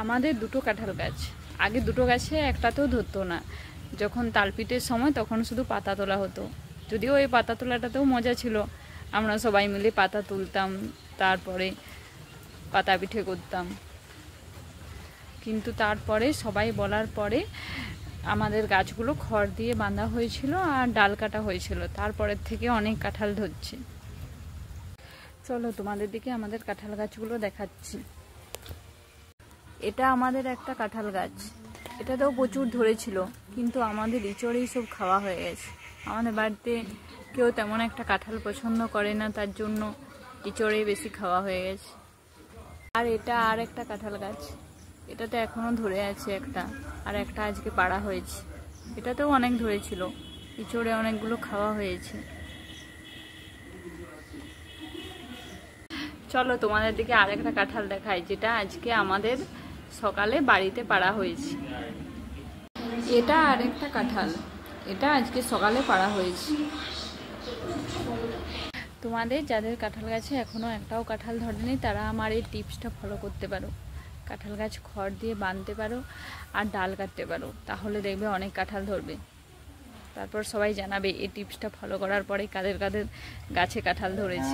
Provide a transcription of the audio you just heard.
আমাদের দুটো কাঁঠাল গাছ। আগে দুটো গাছে একটাতেও ধরতো না। যখন তালপিঠের সময় তখন শুধু পাতা তোলা হতো। যদিও ওই পাতা তোলাটাতেও মজা ছিল, আমরা সবাই মিলে পাতা তুলতাম, তারপরে পাতা পিঠে করতাম। কিন্তু তারপরে সবাই বলার পরে আমাদের গাছগুলো খড় দিয়ে বাঁধা হয়েছিল আর ডাল কাটা হয়েছিল। তারপরের থেকে অনেক কাঁঠাল ধরছে। চলো তোমাদের দিকে আমাদের কাঁঠাল গাছগুলো দেখাচ্ছি। এটা আমাদের একটা কাঁঠাল গাছ। এটাতেও প্রচুর ধরেছিল, কিন্তু আমাদের ইঁচড়েই সব খাওয়া হয়ে গেছে। আমাদের বাড়িতে কেউ তেমন একটা কাঁঠাল পছন্দ করে না, তার জন্য ইঁচড়েই বেশি খাওয়া হয়ে গেছে। আর এটা আর একটা কাঁঠাল গাছ, এটাতে এখনো ধরে আছে একটা, আর একটা আজকে পাড়া হয়েছে। এটাতেও অনেক ধরেছিল, ইঁচড়ে অনেকগুলো খাওয়া হয়েছে। চলো তোমাদের দিকে আর একটা কাঁঠাল দেখাই, যেটা আজকে আমাদের সকালে বাড়িতে পাড়া হয়েছে। এটা আর একটা কাঁঠাল, এটা আজকে সকালে পাড়া হয়েছে। তোমাদের যাদের কাঁঠাল গাছে এখনো একটাও কাঁঠাল ধরেনি, তারা আমার এই টিপসটা ফলো করতে পারো। কাঁঠাল গাছ খড় দিয়ে বাঁধতে পারো আর ডাল কাটতে পারো, তাহলে দেখবে অনেক কাঁঠাল ধরবে। তারপর সবাই জানাবে এই টিপসটা ফলো করার পরে কাদের কাদের গাছে কাঁঠাল ধরেছে।